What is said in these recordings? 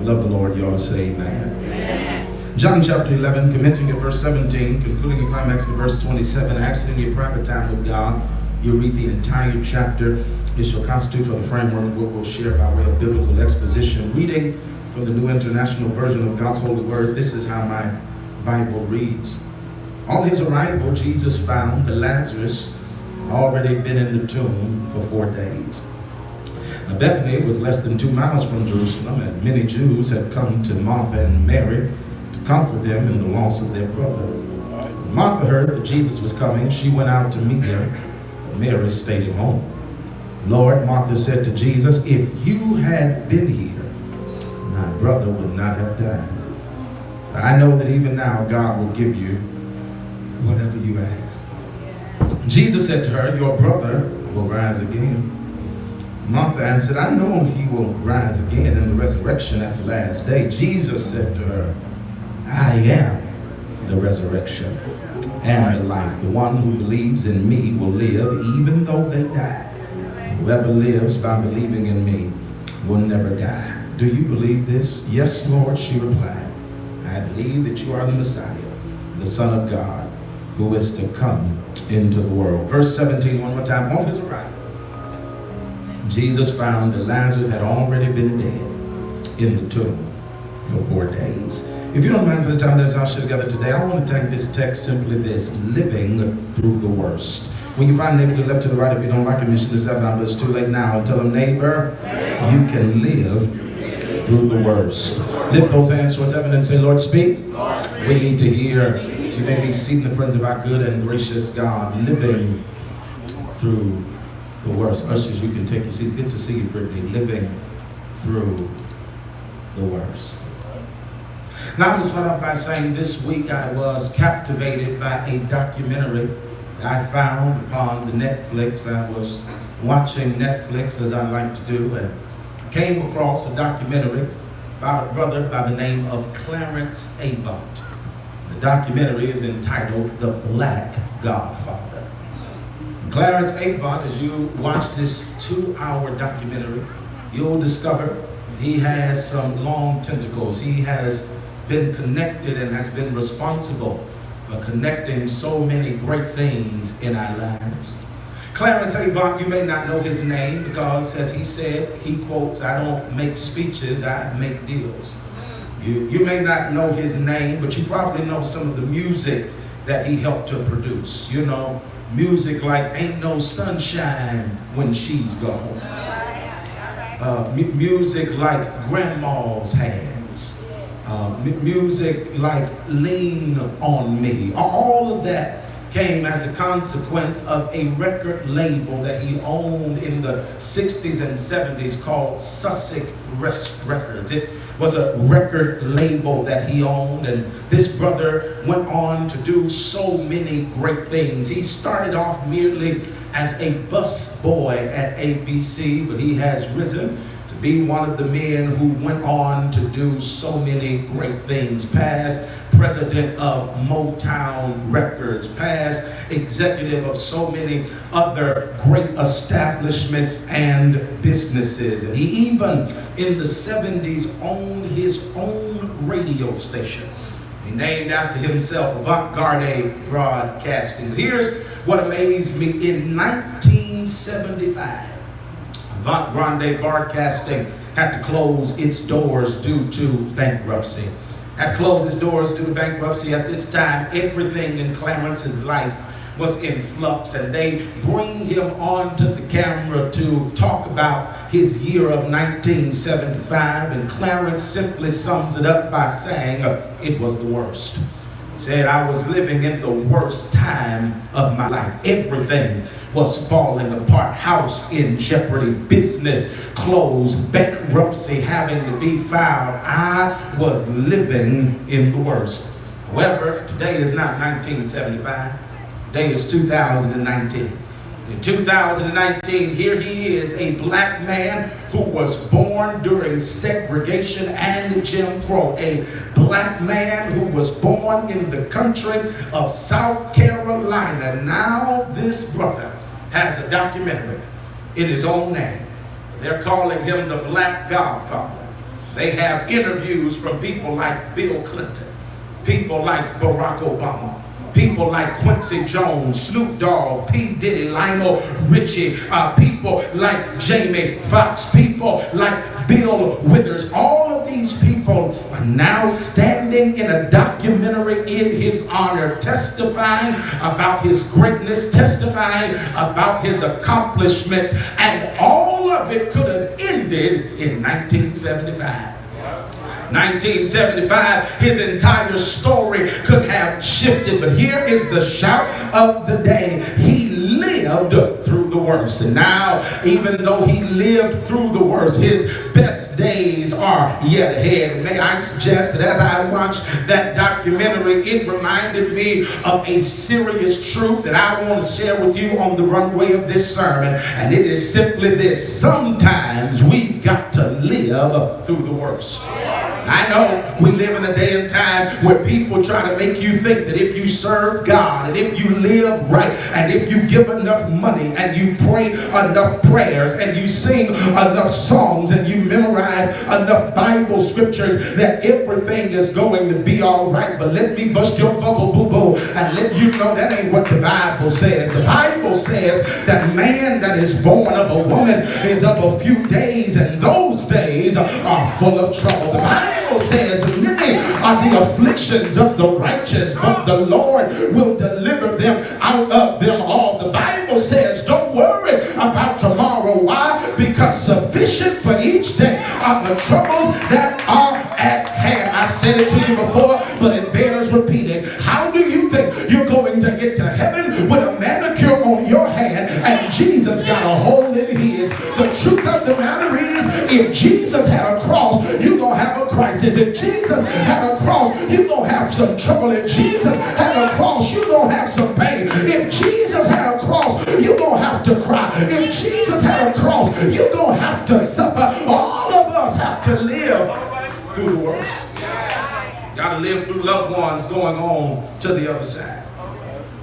love the Lord, you ought to say amen. John chapter 11, commencing at verse 17, concluding and climaxing at verse 27, actually in your private time with God, you read the entire chapter. It shall constitute for the framework of what we'll share by way of biblical exposition. Reading from the New International Version of God's Holy Word, this is how my Bible reads. On his arrival, Jesus found that Lazarus had already been in the tomb for 4 days. Now, Bethany was less than 2 miles from Jerusalem, and many Jews had come to Martha and Mary to comfort them in the loss of their brother. When Martha heard that Jesus was coming, she went out to meet him, but Mary stayed at home. Lord, Martha said to Jesus, if you had been here, my brother would not have died. But I know that even now God will give you whatever you ask. Jesus said to her, your brother will rise again. Martha answered, I know he will rise again in the resurrection at the last day. Jesus said to her, I am the resurrection and the life. The one who believes in me will live even though they die. Whoever lives by believing in me will never die. Do you believe this? Yes, Lord, she replied. I believe that you are the Messiah, the Son of God, who is to come into the world. Verse 17, one more time. On his arrival, Jesus found that Lazarus had already been dead in the tomb for 4 days. If you don't mind, for the time that is all share together today, I want to take this text simply this: living through the worst. When you find a neighbor to the left, to the right, if you don't like him, you should listen out, but it's too late now. Tell them, neighbor, you can live through the worst. Lift those hands towards heaven and say, Lord, speak. We need to hear. You may be seated in the presence of our good and gracious God, living through the worst. Ushers, you can take your seats. Good to see you, Brittany. Living through the worst. Now, I'm going to start off by saying this week I was captivated by a documentary I found upon the Netflix. I was watching Netflix, as I like to do, and came across a documentary about a brother by the name of Clarence Avant. The documentary is entitled The Black Godfather. Clarence Avant, as you watch this 2-hour documentary, you'll discover he has some long tentacles. He has been connected and has been responsible for connecting so many great things in our lives. Clarence Avant, you may not know his name because, as he said, he quotes, I don't make speeches, I make deals. You may not know his name, but you probably know some of the music that he helped to produce. You know, music like Ain't No Sunshine When She's Gone. Music like Grandma's Hands. Music like Lean on Me. All of that came as a consequence of a record label that he owned in the 60s and 70s called Sussex Records. It was a record label that he owned, and this brother went on to do so many great things. He started off merely as a bus boy at ABC, but he has risen to be one of the men who went on to do so many great things. Past president of Motown Records, past executive of so many other great establishments and businesses. And he even in the 70s owned his own radio station. He named after himself Avant-Garde Broadcasting. Here's what amazed me. In 1975, Avant-Garde Broadcasting had to close its doors due to bankruptcy. Had closed its doors due to bankruptcy. At this time, everything in Clarence's life was in flux, and they bring him onto the camera to talk about his year of 1975, and Clarence simply sums it up by saying it was the worst. He said, I was living in the worst time of my life. Everything was falling apart. House in jeopardy, business closed, bankruptcy having to be filed. I was living in the worst. However, today is not 1975. Today is 2019. In 2019, here he is, a black man who was born during segregation and Jim Crow. A black man who was born in the country of South Carolina. Now this brother has a documentary in his own name. They're calling him the Black Godfather. They have interviews from people like Bill Clinton, people like Barack Obama, people like Quincy Jones, Snoop Dogg, P. Diddy, Lionel Richie, people like Jamie Foxx, people like Bill Withers. All of these people are now standing in a documentary in his honor, testifying about his greatness, testifying about his accomplishments, and all of it could have ended in 1975. 1975, his entire story could have shifted, but here is the shout of the day. He lived through the worst, and now, even though he lived through the worst, his best days are yet ahead. May I suggest that as I watched that documentary, it reminded me of a serious truth that I want to share with you on the runway of this sermon, and it is simply this: sometimes we've got to live through the worst. I know we live in a day and time where people try to make you think that if you serve God and if you live right and if you give enough money and you pray enough prayers and you sing enough songs and you memorize enough Bible scriptures that everything is going to be all right. But let me bust your bubble, boo-boo, and let you know that ain't what the Bible says. The Bible says that man that is born of a woman is of a few days, and those days are full of trouble. The Bible says many are the afflictions of the righteous, but the Lord will deliver them out of them all. The Bible says don't worry about tomorrow. Why? Because sufficient for each day are the troubles that are at hand. I've said it to you before, but it bears repeating. How do you think you're going to get to heaven with a manicure on your hand and Jesus got a hole in his? The truth of the matter is, if Jesus had a cross, you're going to have a crisis. If Jesus had a cross, you're going to have some trouble. If Jesus had a cross, you're going to have some pain. If Jesus had a cross, you're going to have to cry. If Jesus had a cross, you're going to have to suffer. All of us have to live through the worst. Got to live through loved ones going on to the other side.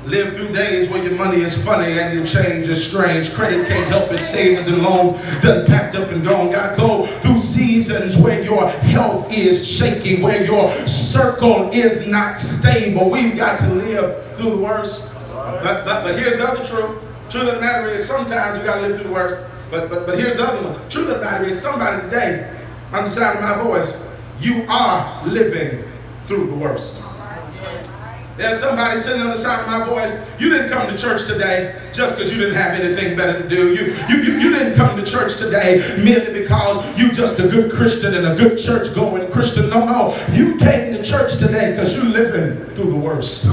Live through days where your money is funny and your change is strange. Credit can't help it, savings and loans done packed up and gone. Gotta go through seasons where your health is shaky, where your circle is not stable. We've got to live through the worst. But here's the other truth. Truth of the matter is, sometimes we gotta live through the worst. But here's the other one. Truth of the matter is, somebody today, on the sound of my voice, you are living through the worst. There's somebody sitting on the side of my voice. You didn't come to church today just because you didn't have anything better to do. You didn't come to church today merely because you just a good Christian and a good church going Christian. No. You came to church today because you're living through the worst.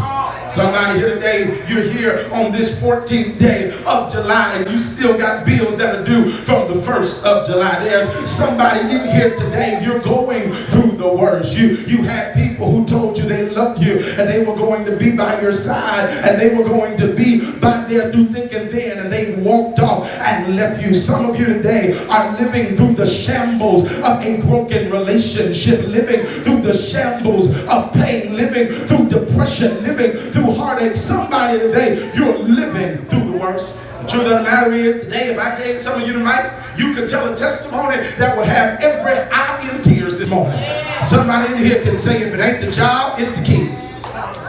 Somebody here today, you're here on this 14th day of July and you still got bills that are due from the 1st of July. There's somebody in here today, you're going through the worst. You had people who told you they loved you and they were going to be by your side and they were going to be by there through thick and thin, and they walked off and left you. Some of you today are living through the shambles of a broken relationship, living through the shambles of pain, living through depression, living through heartache. Somebody today, you're living through the worst. The truth of the matter is, today, if I gave some of you the mic, you could tell a testimony that would have every eye in tears this morning. Somebody in here can say, if it ain't the job, it's the kids.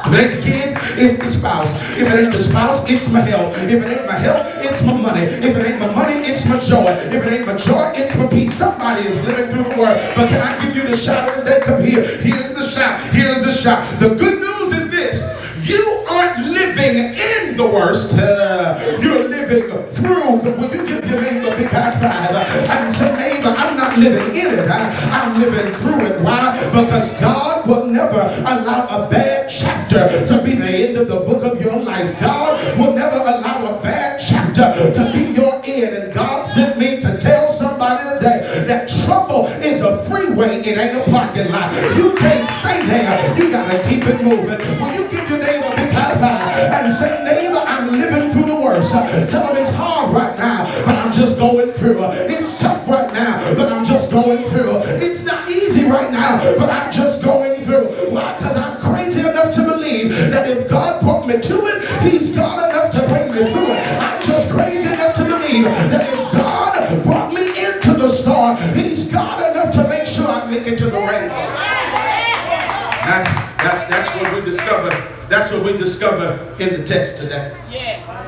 If it ain't the kids, it's the spouse. If it ain't the spouse, it's my health. If it ain't my health, it's my money. If it ain't my money, it's my joy. If it ain't my joy, it's my peace. Somebody is living through the world. But can I give you the shout of the day? Come here. Here's the shout. Here's the shout. The good news is this. You aren't living in the worst. You're living through. But when you give your neighbor a big high five and say, neighbor, I'm not living in it. I'm living through it. Why? Because God will never allow a bad chapter to be the end of the book of your life. God will never allow a bad chapter to be your end. And God sent me to tell somebody today that trouble is a freeway. It ain't a parking lot. You can't stay there. You got to keep it moving. When you give your neighbor a big high five and say, neighbor, I'm living through the worst. Tell them it's hard right now, but I'm just going through. It's tough right now, but I'm just going through. It's not easy right now, but I'm just going through. Why? Because I'm crazy enough to believe that if God brought me to it, he's God enough to bring me through it. I'm just crazy enough to believe that if God brought me into the storm, he's God enough to make sure I make make it to the rainbow. That's what we discover. That's what we discover in the text today.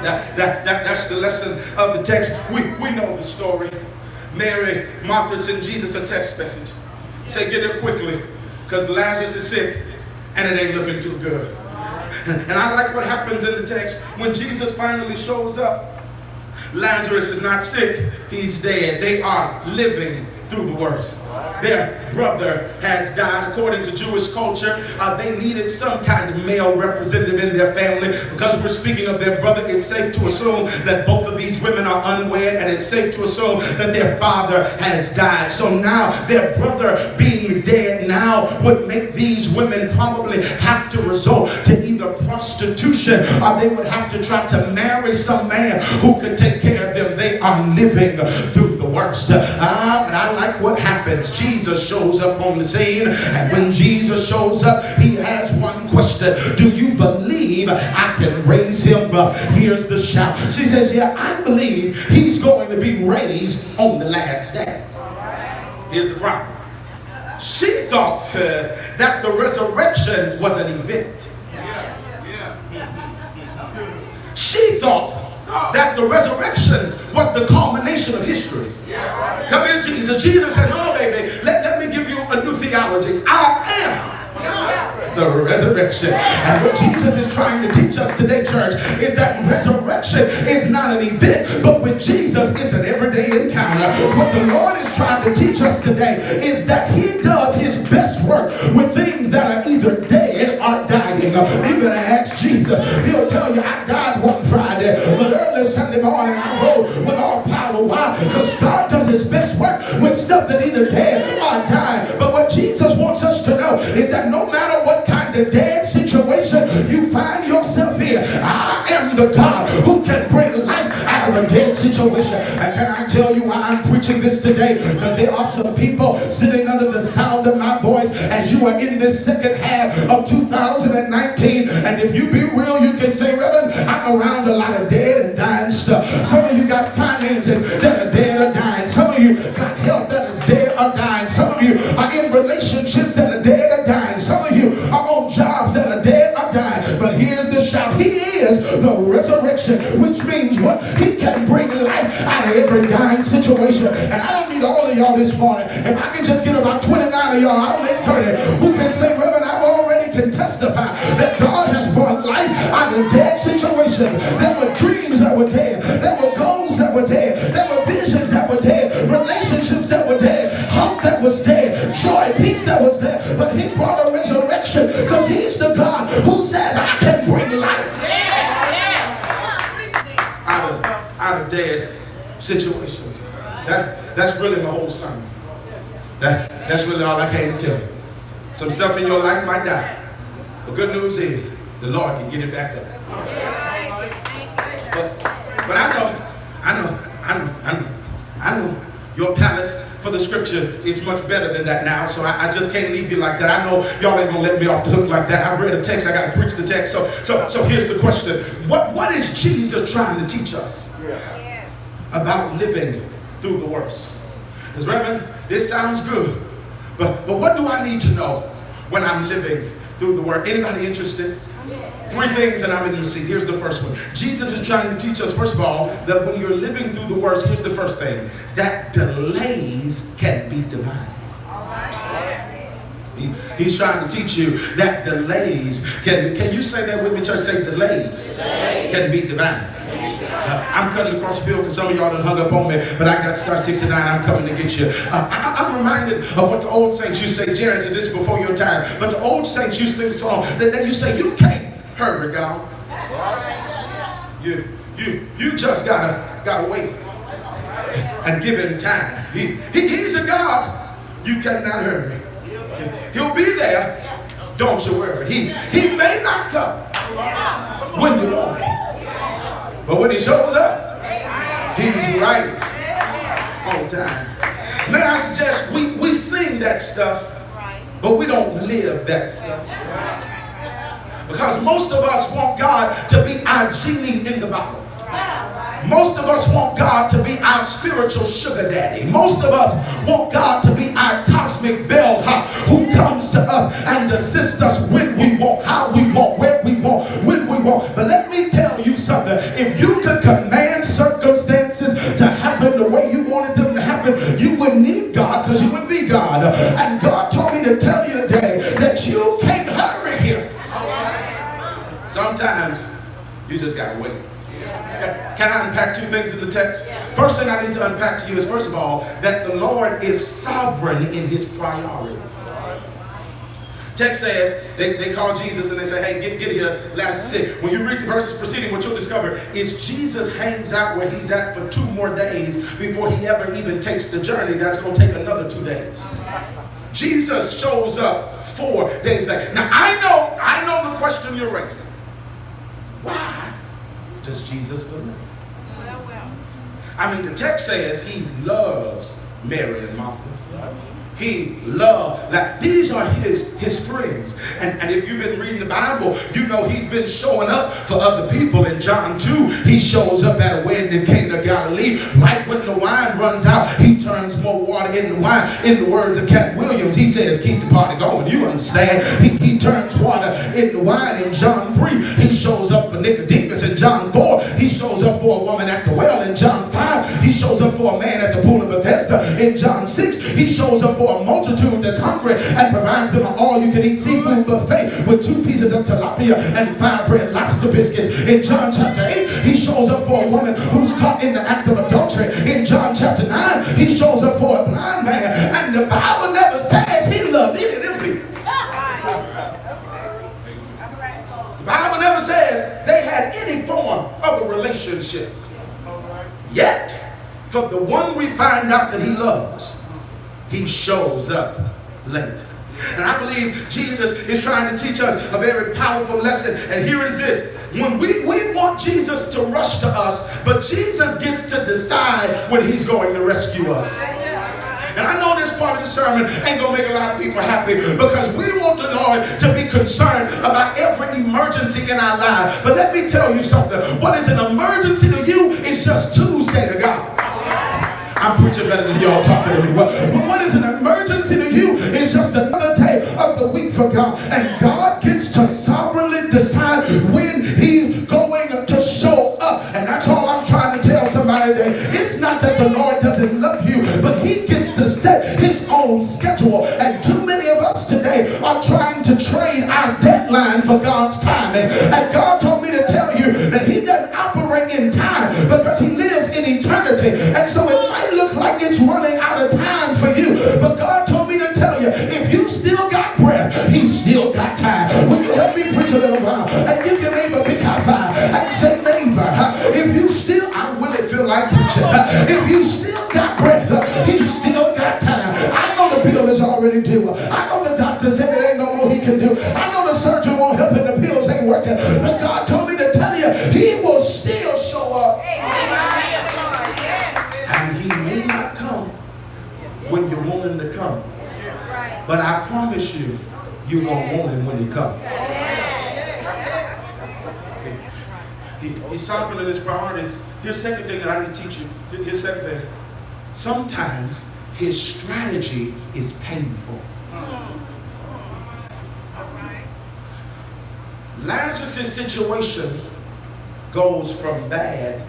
That's the lesson of the text. We know the story. Mary, Martha sent Jesus a text message. Say, get here quickly, because Lazarus is sick and it ain't looking too good. And I like what happens in the text. When Jesus finally shows up, Lazarus is not sick, he's dead. They are living through the worst. Their brother has died. According to Jewish culture, they needed some kind of male representative in their family. Because we're speaking of their brother, it's safe to assume that both of these women are unwed, and it's safe to assume that their father has died. So now their brother being dead now would make these women probably have to resort to either prostitution, or they would have to try to marry some man who could take care of them. They are living through the worst. But I like what happens. Jesus shows up on the scene, and when Jesus shows up, he has one question: do you believe I can raise him up? Here's the shout. She says, yeah, I believe he's going to be raised on the last day. Here's the problem. She thought that the resurrection was an event. She thought that the resurrection was the culmination of history. Come here, Jesus. Jesus said, no, baby, let me give you a new theology. I am the resurrection. And what Jesus is trying to teach us today, church, is that resurrection is not an event, but with Jesus, it's an everyday encounter. What the Lord is trying to teach us today is that he does his best work with things that are either dead or dying. You better ask Jesus. He'll tell you, I died one Friday, but early Sunday morning I rose with all power. Why? Because God does his best work with stuff that either dead or dying. But what Jesus wants us to know is that no matter what kind of dead situation you find yourself in, I am the God who can bring life out of a dead situation. And can I tell you why I'm preaching this today? Because there are some people sitting under the sound of my voice as you are in this second half of 2019, and if you be real, you can say, Reverend, I'm around a lot of dead and dying stuff. Some of you got finances that are dead or dying. Some of you got health that is dead or dying. Some of you are in relationships that are dead or dying. Some of you are on jobs that are dead or dying. But here's the shout: he is the resurrection, which means what? He can bring life out of every dying situation. And I don't need all of y'all this morning. If I can just get about 29 of y'all, I'll make 30 who can say, Reverend, I already can testify that God has brought life out of dead situations. There were dreams that were dead. There were goals that were dead. There were visions that were dead. Relationships that were dead. Hope that was dead. Joy, peace that was there. But he brought a resurrection because he's the God who says, I can bring life out of dead situations. That's really the whole sermon. That's really all I came to tell you. Some stuff in your life might die. The good news is the Lord can get it back up. But I know your palate for the scripture is much better than that now, so I just can't leave you like that. I know y'all ain't gonna let me off the hook like that. I've read a text, I gotta preach the text. So here's the question. What is Jesus trying to teach us about living through the worst? Because Reverend, this sounds good, but what do I need to know when I'm living through the worst? Anybody interested? Three things that I'm going to see. Here's the first one. Jesus is trying to teach us, first of all, that when you're living through the worst, here's the first thing, that delays can be divine. He's trying to teach you that delays can you say that with me, church? Say delays can be divine. I'm cutting across the field because some of y'all done hung up on me, but I got Star 69, I'm coming to get you. I'm reminded of what the old saints used to say. Jared, this is before your time, but the old saints used to sing a song that you say, you can't hurry God. You just gotta wait and give him time. He's a God you cannot hurry. He'll be there, don't you worry. He may not come when you want him, but when he shows up, he's right on time. May I suggest we sing that stuff, but we don't live that stuff. Because most of us want God to be our genie in the bottle. Most of us want God to be our spiritual sugar daddy. Most of us want God to be our cosmic bellhop who comes to us and assists us when we want, how we want, where we want, when we want. But let me tell you something. If you could command circumstances to happen the way you wanted them to happen, you would need God, because you would be God. And God told me to tell you today that you can't hurry Him. Sometimes you just got to wait. Can I unpack two things in the text? First thing I need to unpack to you is, first of all, that the Lord is sovereign in His priorities. Text says, they call Jesus and they say, hey, get here, Lazarus sick. When you read the verses preceding, what you'll discover is Jesus hangs out where He's at for 2 more days before He ever even takes the journey. That's going to take another 2 days. Jesus shows up 4 days later. Now, I know the question you're raising. Why does Jesus delay? I mean, the text says He loves Mary and Martha. He loved, like, these are his friends. And if you've been reading the Bible, you know He's been showing up for other people. In John 2, He shows up at a wedding in Cana of Galilee. Right when the wine runs out, He turns more water into wine. In the words of Cat Williams, He says, keep the party going. You understand? He turns water into wine. In John 3, He shows up for Nicodemus. In John 4, He shows up for a woman at the well. In John 5, He shows up for a man at the pool of Bethesda. In John 6, He shows up for a multitude that's hungry and provides them an all-you-can-eat seafood buffet with 2 pieces of tilapia and 5 red lobster biscuits. In John chapter 8, He shows up for a woman who's caught in the act of adultery. In John chapter 9, He shows up for a blind man. And the Bible never says He loved any of them people. The Bible never says they had any form of a relationship. Yet, for the one we find out that He loves, He shows up late. And I believe Jesus is trying to teach us a very powerful lesson. And here is this. When we want Jesus to rush to us, but Jesus gets to decide when He's going to rescue us. And I know this part of the sermon ain't going to make a lot of people happy, because we want the Lord to be concerned about every emergency in our lives. But let me tell you something. What is an emergency to you is just Tuesday to God. I'm preaching better than y'all talking to me. But what is an emergency to you is just another day of the week for God. And God gets to sovereignly decide when He's going to show up. And that's all I'm trying to tell somebody today. It's not that the Lord doesn't love you, but He gets to set His own schedule. And too many of us today are trying to trade our deadline for God's timing. And God told me to tell you that He doesn't operate in time, because He lives in eternity. And so it might look like it's running out of time for you, but God told me to tell you, if you still got breath, He's still got time. Will you help me preach a little while and give your neighbor a big high five and say, neighbor, if you still, I really feel like preaching, if you still got breath, He's still got time. I know the bill is already due. I know the doctor said there ain't no more he can do. I know the surgeon won't help and the pills ain't working, but God told me to tell you, He will still show up. And He may not come when you want Him to come, but I promise you, you're going to want Him when He comes. He's sovereign in His priorities. Here's the second thing that I need to teach you. Here's the second thing. Sometimes His strategy is painful. Lazarus' situation goes from bad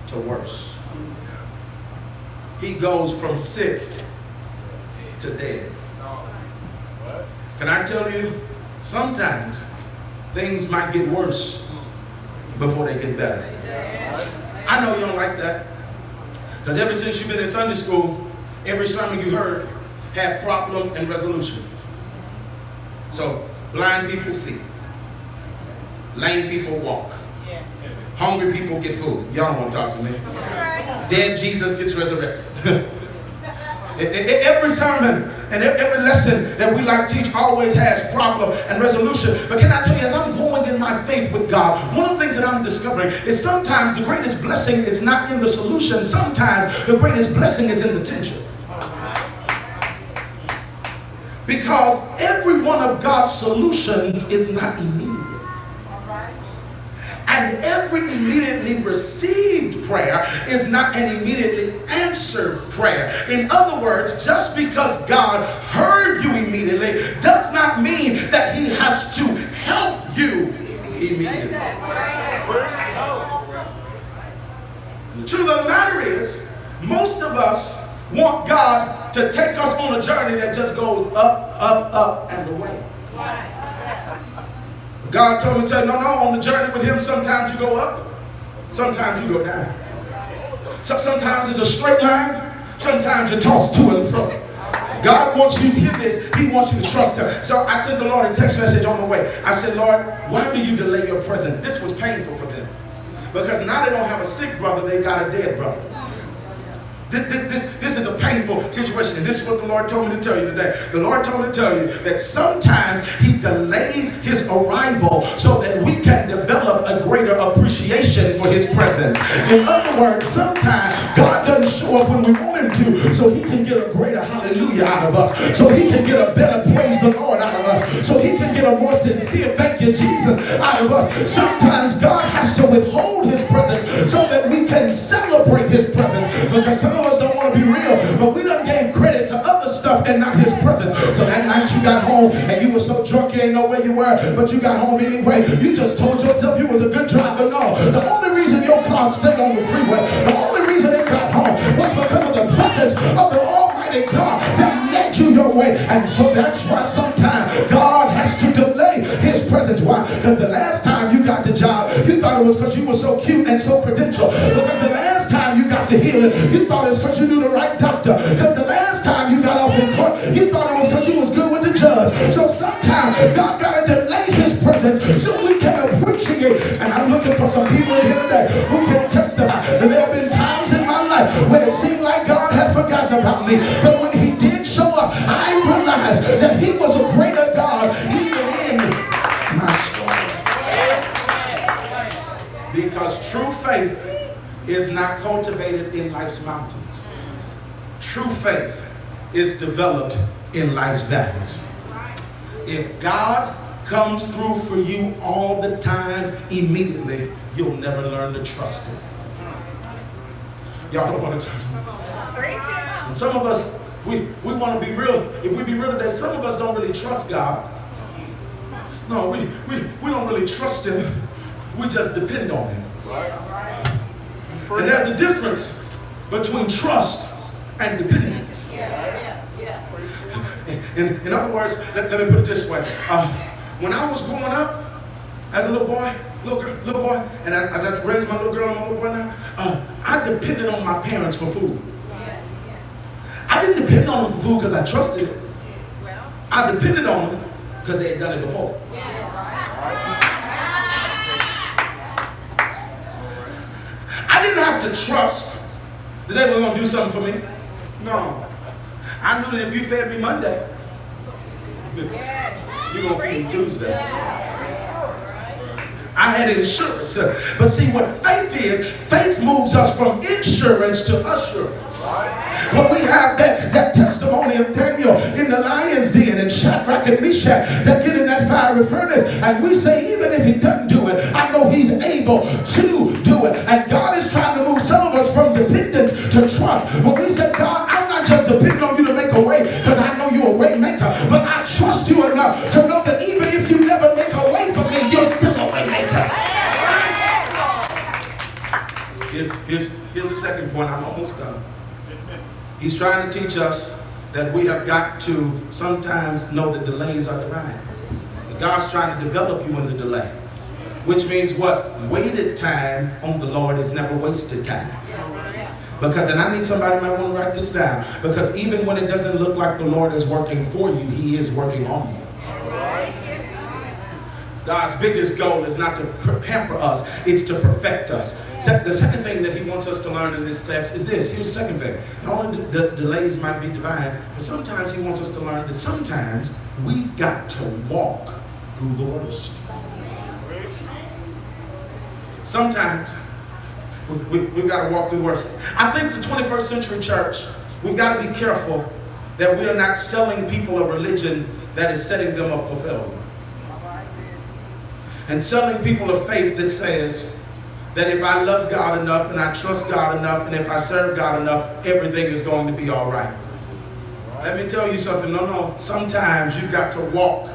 to worse. He goes from sick to dead. Can I tell you, sometimes things might get worse before they get better. I know you don't like that, because ever since you've been in Sunday school, every sermon you heard had problem and resolution. So blind people see, lame people walk, hungry people get food. Y'all don't want to talk to me. Dead Jesus gets resurrected. Every sermon and every lesson that we like to teach always has problem and resolution. But can I tell you, as I'm growing in my faith with God, one of the things that I'm discovering is sometimes the greatest blessing is not in the solution. Sometimes the greatest blessing is in the tension. Because every one of God's solutions is not immediate. And every immediately received prayer is not an immediately answered prayer. In other words, just because God heard you immediately does not mean that he has to help you immediately. The truth of the matter is, most of us want God to take us on a journey that just goes up, up, up, and away. God told me to tell you, no, on the journey with him, sometimes you go up, sometimes you go down. So sometimes it's a straight line, sometimes you toss to and fro. God wants you to hear this. He wants you to trust him. So I sent the Lord a text message on my way. I said, Lord, why do you delay your presence? This was painful for them. Because now they don't have a sick brother, they got a dead brother. This is a painful situation, and this is what the Lord told me to tell you today. The Lord told me to tell you that sometimes he delays his arrival so that we can develop a greater appreciation for his presence. In other words, sometimes God doesn't show up when we want him to so he can get a greater hallelujah out of us, so he can get a better praise the Lord out of us, so he can get a more sincere thank you Jesus out of us. Sometimes God has to withhold his presence so that we can celebrate his presence, because some of us don't want to be real, but we done gave credit to other stuff and not his presence. So that night you got home and you were so drunk you didn't know where you were, but you got home anyway. You just told yourself you was a good driver. No, the only reason your car stayed on the freeway, the only reason it got home was because of the presence of the Almighty God that led you your way. And so that's why sometimes God has to delay his presence. Why? Because the last time you got the job, you thought it was because you were so cute and so credential. Because the last time you got the healing, you thought it's because you knew the right doctor. Because the last time you got off in court, you thought it was because you was good with the judge. So sometimes God got to delay his presence so we can appreciate. And I'm looking for some people in here today who can testify. And there have been times in my life where it seemed like God had forgotten about me. But when he did show up, I realized that he was a greater God even in my story. Because true faith is not cultivated in life's mountains. True faith is developed in life's valleys. If God comes through for you all the time, immediately, you'll never learn to trust him. Y'all don't want to trust him. And some of us, we want to be real. If we be real today, some of us don't really trust God. No, we don't really trust him. We just depend on him. And there's a difference between trust and dependence. In other words, let me put it this way. When I was growing up as a little boy, and as I raised my little girl and my little boy now, I depended on my parents for food. I didn't depend on them for food because I trusted it. I depended on them because they had done it before. I didn't have to trust that they were going to do something for me. No. I knew that if you fed me Monday, you're going to feed me Tuesday. I had insurance. But see, what faith moves us from insurance to assurance. When we have that testimony of Daniel in the lion's den and Shadrach and Meshach that get in that fiery furnace, and we say, even if he doesn't do it, I know he's able to do it. And God is trying to move some of us from dependence to trust. When we say, God, I'm not just depending on you to make a way because I know you're a way maker, but I trust you enough to know that even if you never make a way for me, you're still a way maker. Here's the second point. I'm almost done. He's trying to teach us that we have got to sometimes know that delays are divine. God's trying to develop you in the delay. Which means what? Waited time on the Lord is never wasted time. Because, and I need somebody might want to write this down, because even when it doesn't look like the Lord is working for you, he is working on you. God's biggest goal is not to pamper us, it's to perfect us. The second thing that he wants us to learn in this text is this. Here's the second thing. Not only the delays might be divine, but sometimes he wants us to learn that sometimes we've got to walk through the worst. Sometimes we've got to walk through the worst. I think the 21st century church, we've got to be careful that we are not selling people a religion that is setting them up for failure. and selling people a faith that says that if I love God enough and I trust God enough and if I serve God enough, everything is going to be all right. Let me tell you something. No. Sometimes you've got to walk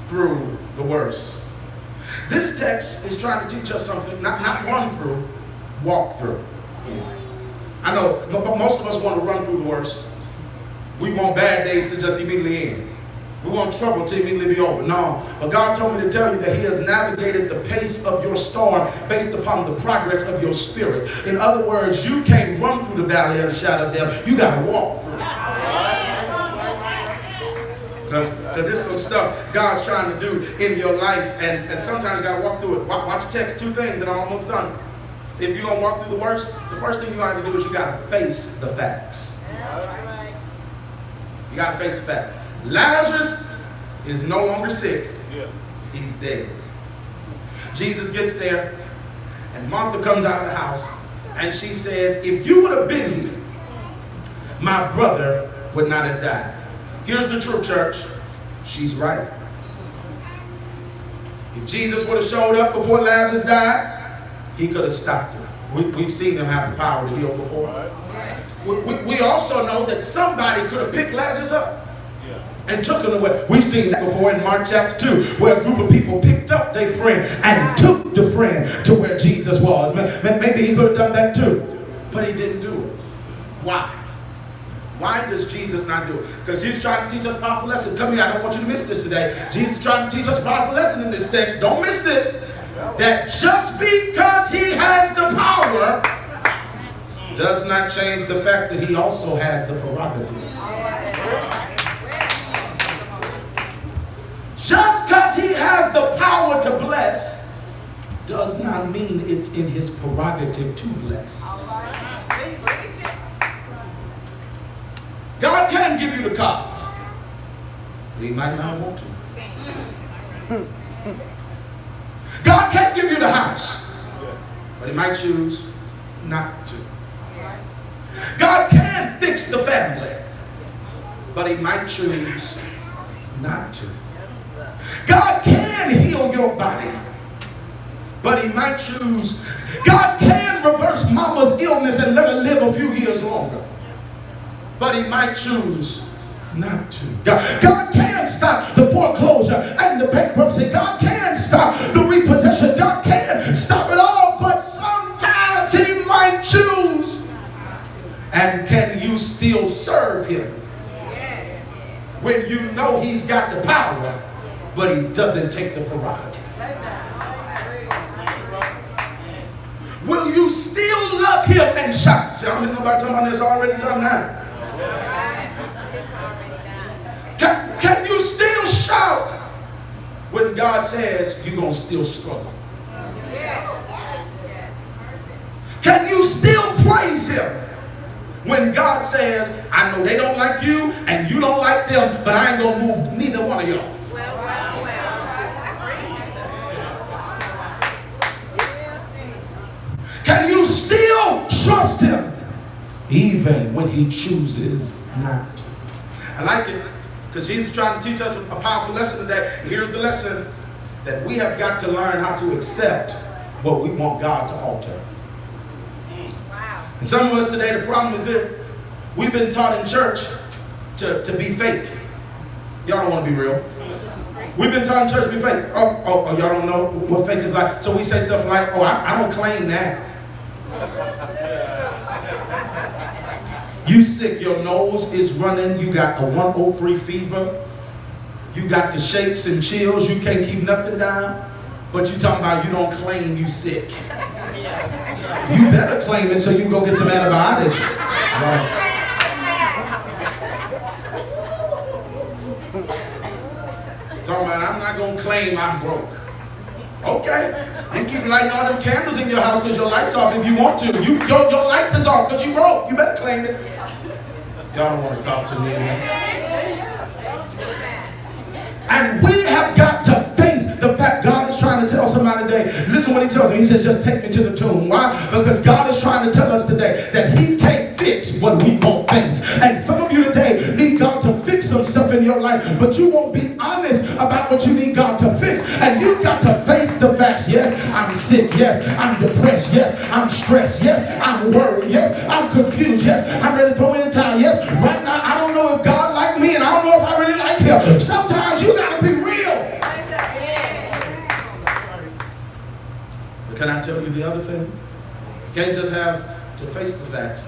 through the worst. This text is trying to teach us something, not run through, walk through. I know most of us want to run through the worst. We want bad days to just immediately end. We want trouble to immediately be over. No, but God told me to tell you that He has navigated the pace of your storm based upon the progress of your spirit. In other words, you can't run through the valley of the shadow of death. You got to walk through it. Because there's some stuff God's trying to do in your life, and sometimes you got to walk through it. Watch the text, 2 things, and I'm almost done. If you're going to walk through the worst, the first thing you have to do is you got to face the facts. You got to face the facts. Lazarus is no longer sick. He's dead. Jesus gets there, and Martha comes out of the house, and she says, if you would have been here, my brother would not have died. Here's the truth, church. She's right. If Jesus would have showed up before Lazarus died, He could have stopped him. We've seen Him have the power to heal before. We also know that somebody could have picked Lazarus up and took him away. We've seen that before in Mark chapter 2, where a group of people picked up their friend and took the friend to where Jesus was. Maybe He could have done that too, but He didn't do it. Why? Why does Jesus not do it? Because Jesus trying to teach us a powerful lesson. Come here, I don't want you to miss this today. Jesus is trying to teach us a powerful lesson in this text. Don't miss this. That just because He has the power does not change the fact that He also has the prerogative. Just because He has the power to bless does not mean it's in His prerogative to bless. God can give you the car. He might not want to. God can give you the house, but He might choose not to. God can fix the family, but He might choose not to. God can heal your body, but He might choose. God can reverse mama's illness and let her live a few years longer, but He might choose not to. God can stop the foreclosure and the bankruptcy. God can stop the repossession. God can stop it all, but sometimes He might choose. And can you still serve Him when you know He's got the power, but He doesn't take the prerogative? Will you still love Him and shout? See, I don't hear nobody talking about this. Already done that. Can you still shout when God says you're going to still struggle? Can you still praise Him when God says, I know they don't like you and you don't like them, but I ain't going to move neither one of y'all? Can you still trust Him even when He chooses not to? I like it because Jesus is trying to teach us a powerful lesson today. Here's the lesson: that we have got to learn how to accept what we want God to alter. And some of us today, the problem is that we've been taught in church to be fake. Y'all don't want to be real. We've been taught in church to be fake. Oh, y'all don't know what fake is like. So we say stuff like, oh, I don't claim that. You sick, your nose is running, you got a 103 fever, you got the shakes and chills, you can't keep nothing down, but you talking about you don't claim you sick. You better claim it so you can go get some antibiotics. Right. Talking about I'm not going to claim I'm broke. Okay. You keep lighting all them candles in your house because your light's off if you want to. Your lights is off because you broke. You better claim it. Y'all don't want to talk to me, man. And we have got to face the fact God is trying to tell somebody today. Listen what He tells me. He says, just take me to the tomb. Why? Because God is trying to tell us today that He can't fix what we won't face. And some of you today need God to fix fix some stuff in your life, but you won't be honest about what you need God to fix. And you've got to face the facts. Yes, I'm sick. Yes, I'm depressed. Yes, I'm stressed. Yes, I'm worried. Yes, I'm confused. Yes, I'm ready to throw in the towel. Yes, right now I don't know if God like me, and I don't know if I really like him. Sometimes you got to be real. But can I tell you the other thing? You can't just have to face the facts,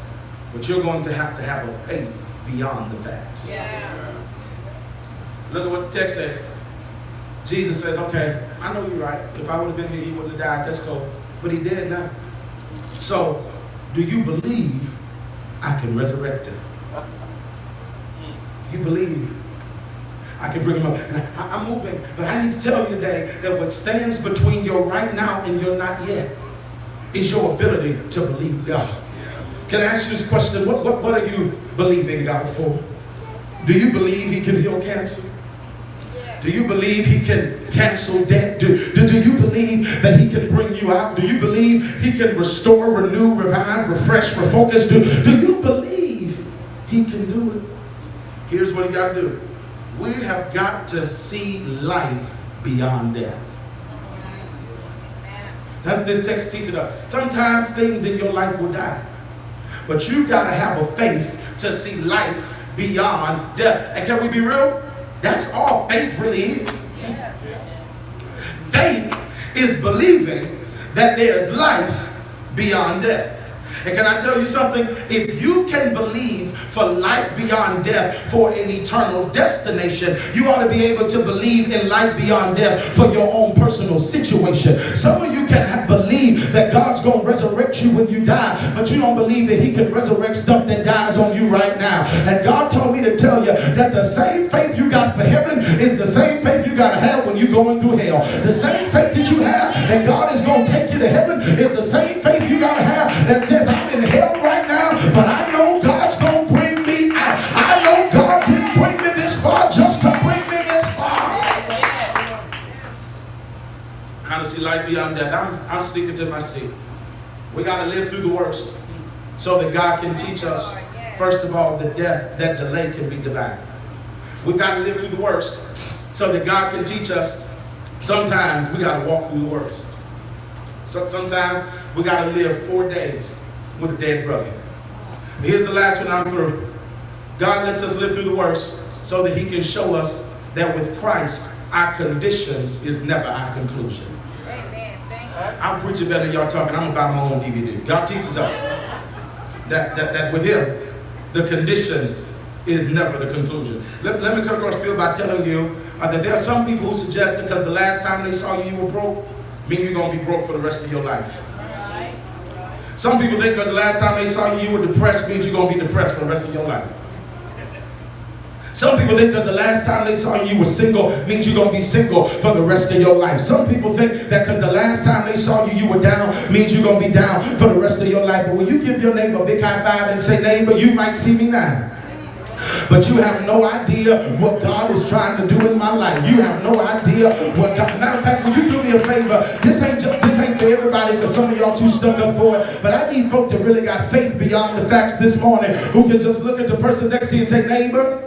but you're going to have a faith beyond the facts. Yeah. Look at what the text says. Jesus says, okay, I know you're right. If I would have been here, you wouldn't have died. That's cool. But he did now. So, do you believe I can resurrect him? You believe I can bring him up? I'm moving, but I need to tell you today that what stands between your right now and your not yet is your ability to believe God. Can I ask you this question? What are you believing God for? Do you believe he can heal cancer? Do you believe he can cancel debt? Do you believe that he can bring you out? Do you believe he can restore, renew, revive, refresh, refocus? Do you believe he can do it? Here's what you got to do. We have got to see life beyond death. That's this text teaches us. Sometimes things in your life will die, but you've got to have a faith to see life beyond death. And can we be real? That's all faith really is. Faith is believing that there's life beyond death. And can I tell you something? If you can believe for life beyond death, for an eternal destination, you ought to be able to believe in life beyond death for your own personal situation. Some of you can believe that God's going to resurrect you when you die, but you don't believe that he can resurrect stuff that dies on you right now. And God told me to tell you that the same faith you got for heaven is the same faith you got to have when you're going through hell. The same faith that you have that God is going to take you to heaven is the same faith you got to have that says, I'm in hell right now, but I know God's going to bring me out. I know God didn't bring me this far just to bring me this far. How to see life beyond death. I'm sticking to my seat. We got to live through the worst so that God can teach us, first of all, the death that delay can be divine. We've got to live through the worst so that God can teach us. Sometimes we got to walk through the worst. Sometimes we got to live 4 days with a dead brother. Here's the last one, I'm through. God lets us live through the worst so that he can show us that with Christ, our condition is never our conclusion. Amen. I'm preaching better than y'all talking. I'm about my own DVD. God teaches us that with him, the condition is never the conclusion. Let me cut across the field by telling you that there are some people who suggest that because the last time they saw you were broke, mean you're going to be broke for the rest of your life. Some people think because the last time they saw you were depressed means you're going to be depressed for the rest of your life. Some people think because the last time they saw you were single means you're going to be single for the rest of your life. Some people think that because the last time they saw you were down means you're going to be down for the rest of your life. But when you give your neighbor a big high five and say, neighbor, you might see me now, but you have no idea what God is trying to do in my life. You have no idea what God. Matter of fact, will you do me a favor? This ain't for everybody because some of y'all too stuck up for it. But I need folk that really got faith beyond the facts this morning who can just look at the person next to you and say, neighbor,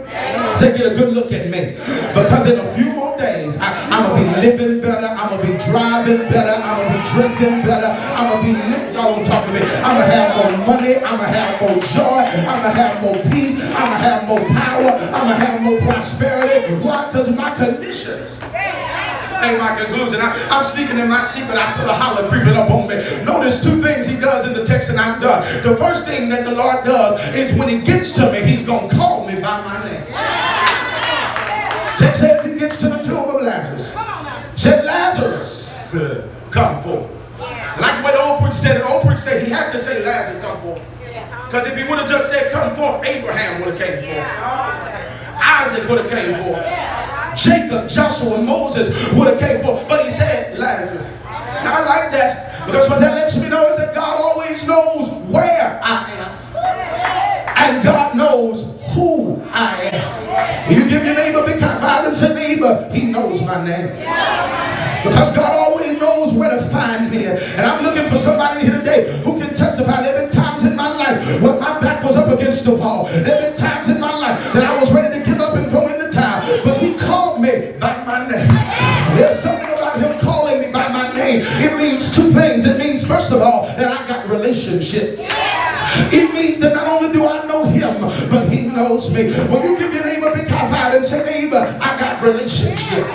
say, get a good look at me. Because in a few more days, I'm going to be living better. I'm going to be driving better. I'm going to be dressing better. I'm going to be living. Y'all don't talk to me. I'm going to have more money. I'm going to have more joy. I'm going to have more peace. I'm going to have more power. I'm going to have more prosperity. Why? Because my conditions ain't my conclusion. I'm sneaking in my seat, but I feel a holler creeping up on me. Notice two things he does in the text, and I'm done. The first thing that the Lord does is when he gets to me, he's going to call me by my name. Text says he gets to the tomb of Lazarus. Said, Lazarus, come forth. Like what the old preacher said. The old preacher said he had to say, Lazarus, come forth. Because if he would have just said, come forth, Abraham would have came forth. Isaac would have came forth. Jacob, Joshua, Moses would have came forth. But he said, Lazarus. Now I like that because what that lets me know is that God always knows where I am. And God knows who I am. Will you give your neighbor a big high five and say, neighbor, he knows my name. Because God always knows where to find me. And I'm looking for somebody here today who can testify. There have been times in my life when my back was up against the wall. There have been times in my life that I was ready to give up and throw knows me. Will you give your neighbor a big high five and say, neighbor, I got relationship.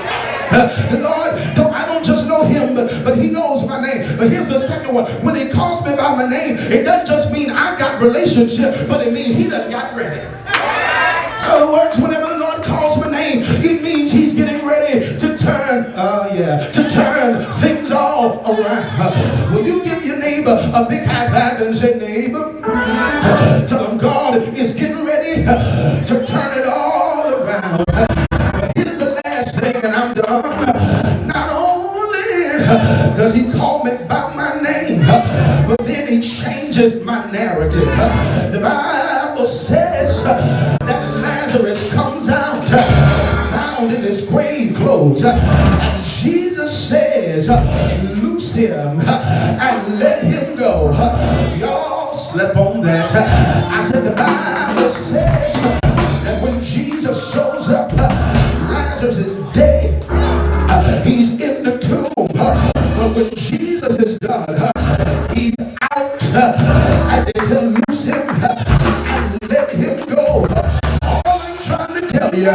Lord, I don't just know him, but he knows my name. But here's the second one. When he calls me by my name, it doesn't just mean I got relationship, but it means he done got ready. In other words, whenever the Lord calls my name, it means he's getting ready to turn things all around. Will you give your neighbor a big high five and say, neighbor, tell him God is getting ready to turn it all around. Here's the last thing and I'm done. Not only does he call me by my name, but then he changes my narrative. The Bible says that Lazarus comes out bound in his grave clothes. And Jesus says, loose him and let him go. Y'all slept on that. I said the Bible says that when Jesus shows up, Lazarus is dead. He's in the tomb. But when Jesus is done, he's out. And they tell loose him and let him go. All I'm trying to tell you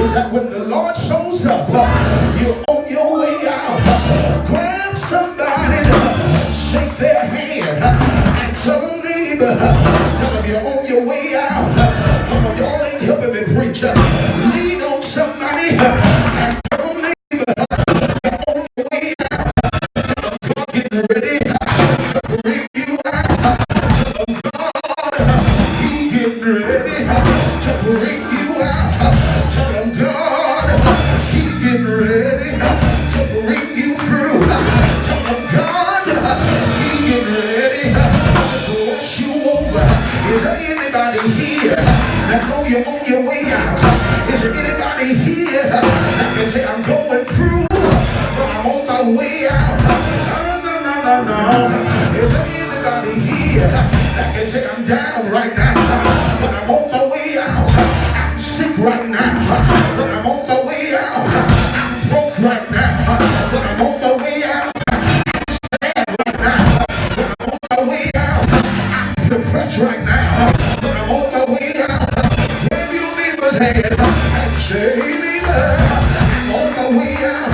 is that when the Lord shows up, you're on your way out. Grab somebody, shake their hand, and tell them, neighbor, tell them you're on your way out. Come on, y'all ain't helping me preach. Lean on somebody and tell them, neighbor, you're on your way out. God getting ready to bring you out. God, he getting ready to bring you out. Tell them, God, he getting ready to bring you through. Tell them, God, he getting ready to wash you over. Is there anybody here that know you're on your way out? Is there anybody here that can say, I'm going through, but I'm on my way out? No. Is there anybody here that can say, I'm down right now, but I'm on my way out? I'm sick right now, but I'm on my way out. I'm broke right now, but I'm on my way out. I'm sad right now, but I'm on my way out. I'm depressed right now, but I'm on my way out. Grab your neighbor's hand and say, neighbor, I'm on my way out.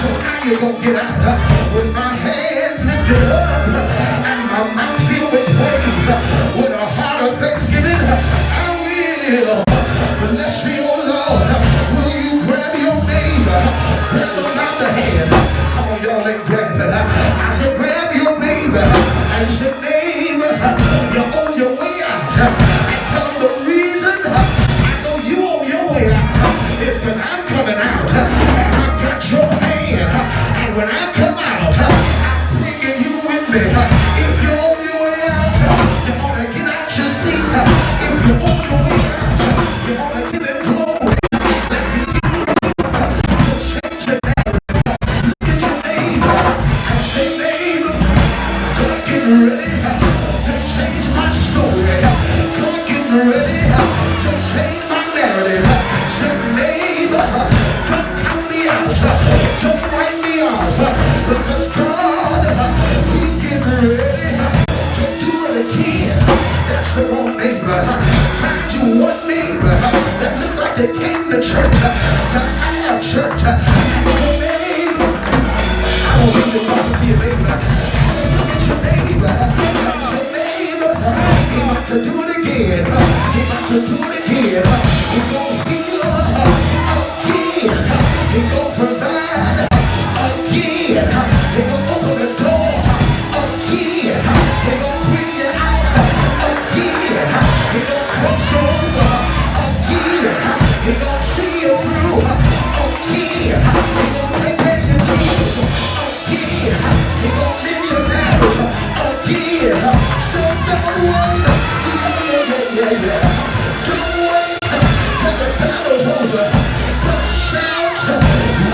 So how you gonna get out? With my hand lifted up and my mouth filled with praise, with a heart of thanksgiving, I will bless the old Lord. Will you grab your neighbor, grab them by the hand? Come on, y'all ain't grabbing it. I said grab your neighbor and say, neighbor, you're on your way out. And tell them the reason I know you on your way out is because I'm coming out and I got your hand. And when I come out, I'm bringing you with me. If you're on your way out, you want to get out your seat. If you're on your way out, you want to give him glory. Let me give you to change your narrative. Look at your neighbor and say, neighbor, God getting ready to change my story. God getting ready to change my narrative. Say, neighbor, don't count me out. Don't write me off. Because God, he getting ready to do it again. That's the wrong neighbor. Find you one neighbor that look like they came to church, to have church. So neighbor, I don't need to talk to your neighbor. Look at your neighbor. So neighbor, he about to do it again. He about to do it again. He gonna heal again. He gonna provide again. He gonna open the door again. He gonna bring you out again. He gonna cross over again. He gonna see you through again. He gonna take care of your kids again. He gonna live your marriage again. So don't wait. Yeah. Don't wait till the battle's over. But shout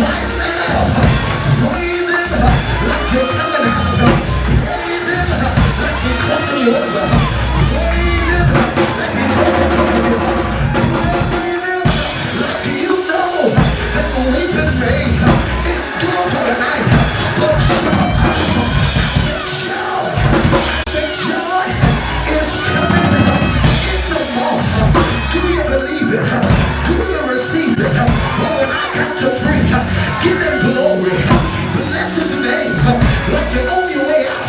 right now. Praise him like you're coming out. Praise him like he's crossing you over. Praise him like he's taking care of you. Praise him like you know that the weeping may endure for the night. But shout, the joy is coming in the morning. Do you believe? Give him glory. Bless his name. Like you're on your way out.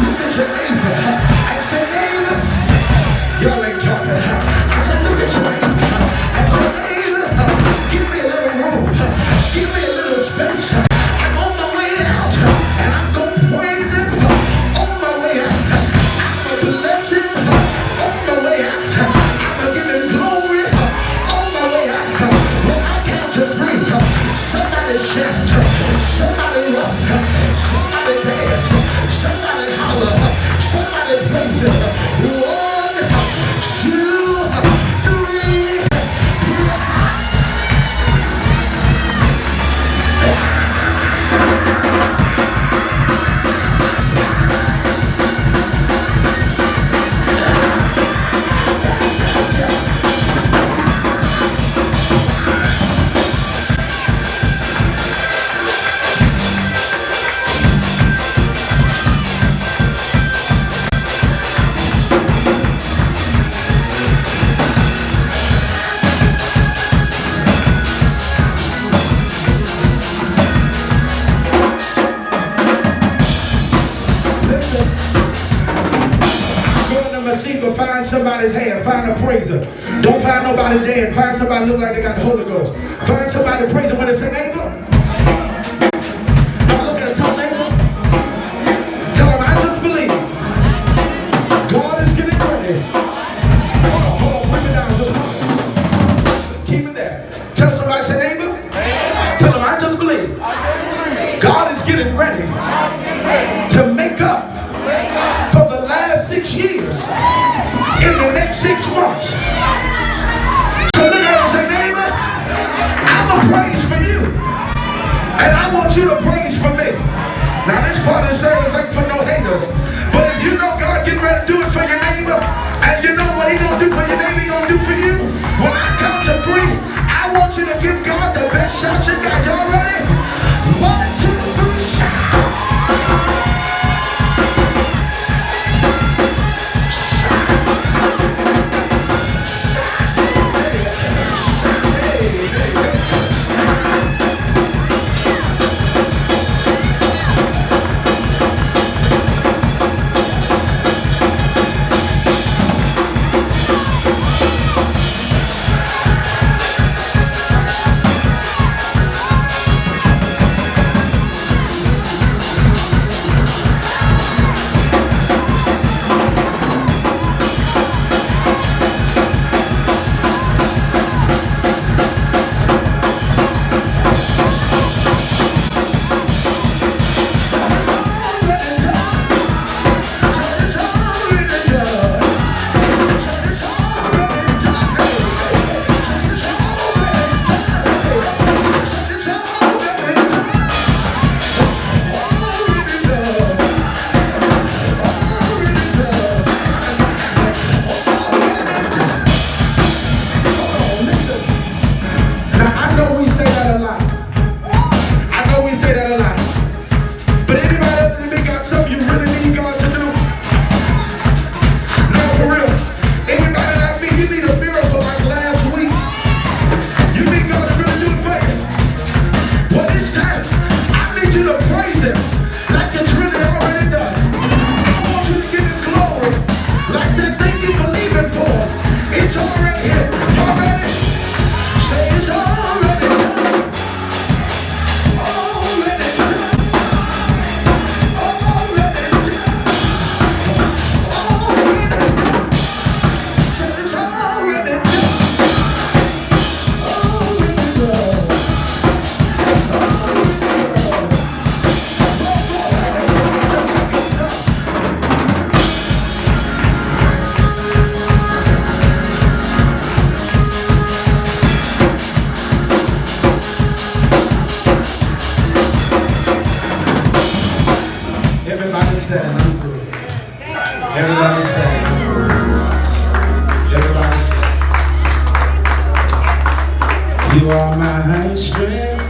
Look at your neighbor and say, neighbor, y'all ain't talking. I said, look at your neighbor and say, neighbor, give me a little room. Give me a little space. I'm on my way out and I'm going to praise him on my way out. I'm going to bless him on my way out. I'm going to give him glory on my way out. When I count to three, somebody shout, somebody rock, somebody dance, somebody holler, somebody praise him. 1, 2, 3. Find somebody's hand, find a praiser. Don't find nobody dead. Find somebody look like they got the Holy Ghost. Find somebody praising when they say neighbor. Now look at the top neighbor. Tell them I just believe God is getting ready. Hold on, bring it down just one. Keep it there. Tell somebody, say neighbor. Tell them I just believe God is getting ready to make up for the last 6 years. In the next 6 months. So look at it and say, neighbor, I'm going to praise for you. And I want you to praise for me. Now this part of the service ain't for no haters. But if you know God getting ready to do it for your neighbor, and you know what he going to do for your neighbor, he going to do for you. When I count to 3, I want you to give God the best shot you got. Y'all ready? 1, 2, 3, shout. Everybody stand. Everybody stand. You are my strength.